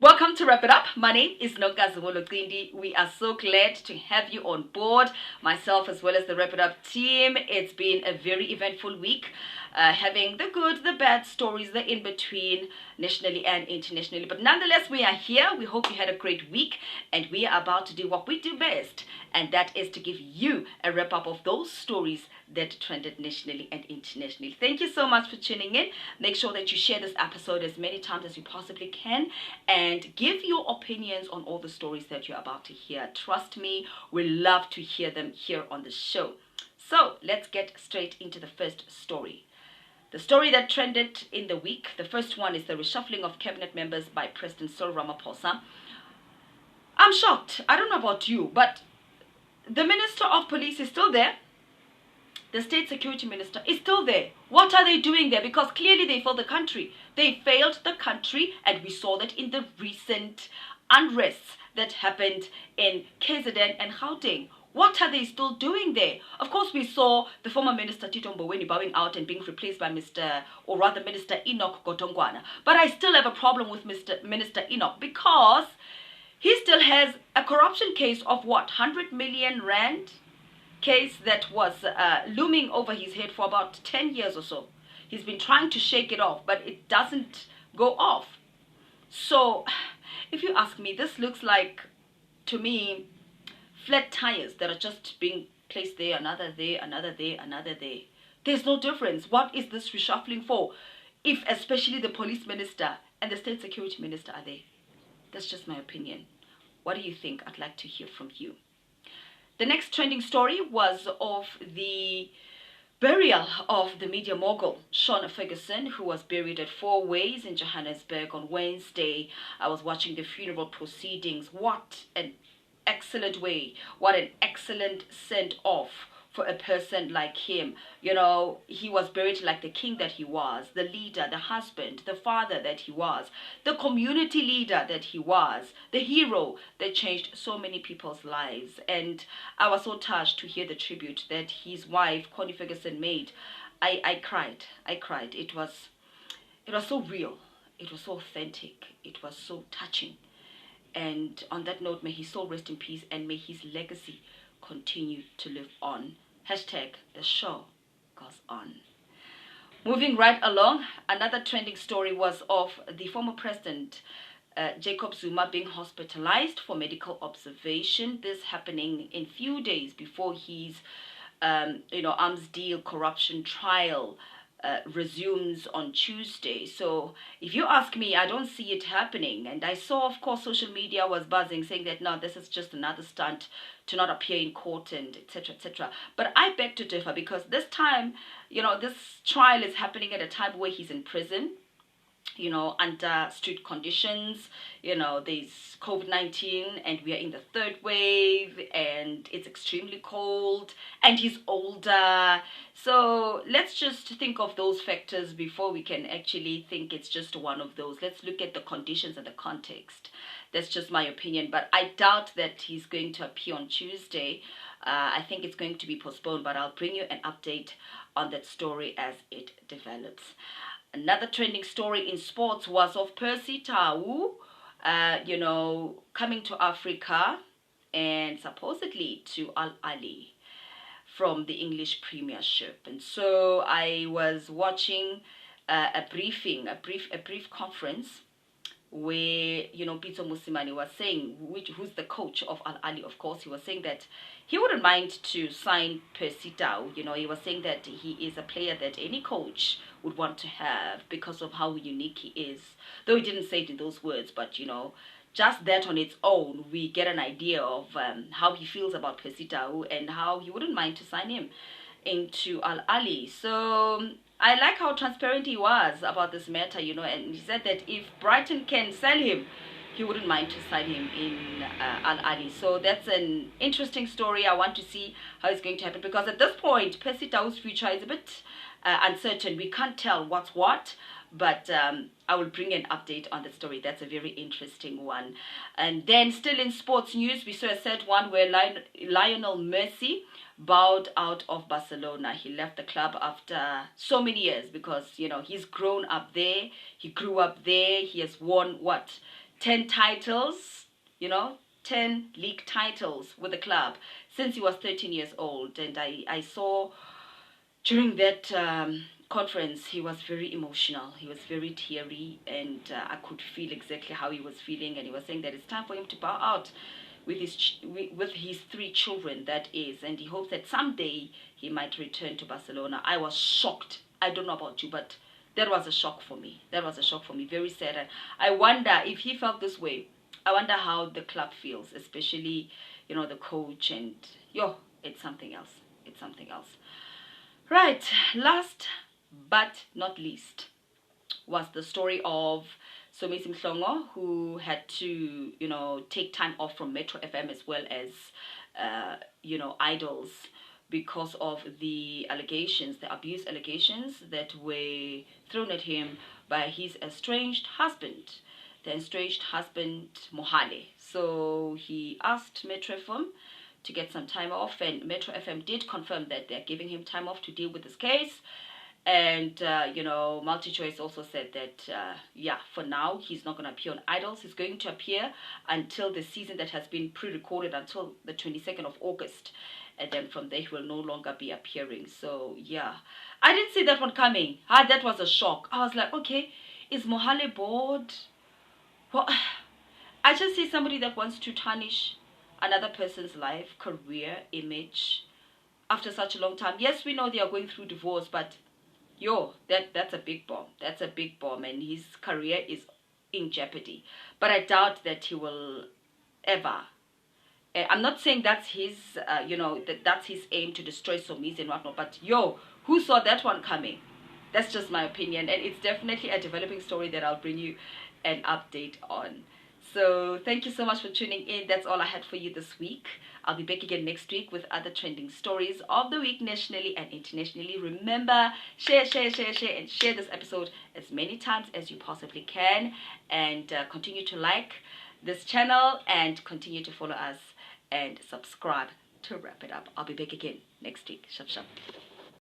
Welcome to Wrap It Up. My name is Nogazumolo. We are so glad to have you on board, myself as well as the Wrap It Up team. It's been a very eventful week, having the good, the bad stories, the in-between, nationally and internationally. But nonetheless, we are here. We hope you had a great week, and we are about to do what we do best, and that is to give you a wrap-up of those stories that trended nationally and internationally. Thank you so much for tuning in. Make sure that you share this episode as many times as you possibly can and give your opinions on all the stories that you're about to hear. Trust me, we love to hear them here on the show. So let's get straight into the first story. The story that trended in the week, the first one is the reshuffling of cabinet members by President Cyril Ramaphosa. I'm shocked. I don't know about you, but the Minister of Police is still there. The State Security Minister is still there. What are they doing there? Because clearly they failed the country. They failed the country, and we saw that in the recent unrests that happened in KZN and Gauteng. What are they still doing there? Of course, we saw the former Minister Tito Mboweni bowing out and being replaced by Minister Enoch Gotongwana. But I still have a problem with Minister Enoch because he still has a corruption case of what, 100 million rand? Case that was looming over his head for about 10 years or so. He's been trying to shake it off, but it doesn't go off. So, if you ask me, this looks like, to me, flat tires that are just being placed there, another there, another there, another there. There's no difference. What is this reshuffling for? If especially the police minister and the state security minister are there. That's just my opinion. What do you think? I'd like to hear from you. The next trending story was of the burial of the media mogul, Sean Ferguson, who was buried at Four Ways in Johannesburg on Wednesday. I was watching the funeral proceedings. What an excellent way. What an excellent send-off for a person like him. You know, he was buried like the king that he was, the leader, the husband, the father that he was, the community leader that he was, the hero that changed so many people's lives. And I was so touched to hear the tribute that his wife, Connie Ferguson, made. I cried. It was so real. It was so authentic. It was so touching. And on that note, may his soul rest in peace and may his legacy continue to live on. Hashtag the show goes on. Moving right along, another trending story was of the former president, Jacob Zuma, being hospitalized for medical observation. This happening in few days before his, arms deal corruption trial resumes on Tuesday. So if you ask me, I don't see it happening. And I saw, of course, social media was buzzing, saying that, no, this is just another stunt to not appear in court and etc., etc. But I beg to differ because this time, this trial is happening at a time where he's in prison, under strict conditions. There's COVID-19 and we are in the third wave and it's extremely cold and he's older. So let's just think of those factors before we can actually think it's just one of those. Let's look at the conditions and the context. That's just my opinion, but I doubt that he's going to appear on Tuesday. I think it's going to be postponed, but I'll bring you an update on that story as it develops. Another trending story in sports was of Percy Tau, coming to Africa and supposedly to Ahli from the English Premiership. And so I was watching a brief conference where, Pitso Musimani was saying, who's the coach of Ahli, of course, he was saying that he wouldn't mind to sign Percy Tau. He was saying that he is a player that any coach would want to have because of how unique he is. Though he didn't say it in those words, but, just that on its own, we get an idea of how he feels about Percy Tau and how he wouldn't mind to sign him into Ahli. So I like how transparent he was about this matter, and he said that if Brighton can sell him, he wouldn't mind to sign him in Ahli. So that's an interesting story. I want to see how it's going to happen because at this point, Percy Tau's future is a bit uncertain. We can't tell what's what, but I will bring an update on the story. That's a very interesting one. And then still in sports news, we saw a sad one where Lionel Messi bowed out of Barcelona. He left the club after so many years because, he's grown up there. He grew up there. He has won, 10 titles, 10 league titles with the club since he was 13 years old. And I saw during that conference, he was very emotional. He was very teary, and I could feel exactly how he was feeling. And he was saying that it's time for him to bow out with his 3 children, that is, and he hopes that someday he might return to Barcelona. I was shocked. I don't know about you, but that was a shock for me. That was a shock for me. Very sad. And I wonder if he felt this way. I wonder how the club feels, especially, the coach, and it's something else. It's something else. Right. Last but not least was the story of Somizi Mhlongo, who had to, take time off from Metro FM as well as, Idols, because of the allegations, the abuse allegations that were thrown at him by his estranged husband, the estranged husband, Mohale. So he asked Metro FM to get some time off, and Metro FM did confirm that they're giving him time off to deal with this case. And, MultiChoice also said that, for now, he's not going to appear on Idols. He's going to appear until the season that has been pre-recorded until the 22nd of August. And then from there, he will no longer be appearing. So, yeah. I didn't see that one coming. That was a shock. I was like, okay, is Mohale bored? Well, I just see somebody that wants to tarnish another person's life, career, image, after such a long time. Yes, we know they are going through divorce, but that's a big bomb. That's a big bomb, and his career is in jeopardy. But I doubt that he will ever. I'm not saying that's his, that's his aim to destroy Somizi and whatnot. But who saw that one coming? That's just my opinion, and it's definitely a developing story that I'll bring you an update on. So thank you so much for tuning in. That's all I had for you this week. I'll be back again next week with other trending stories of the week, nationally and internationally. Remember, share, and share this episode as many times as you possibly can. And continue to like this channel and continue to follow us and subscribe to wrap it up. I'll be back again next week. Shop.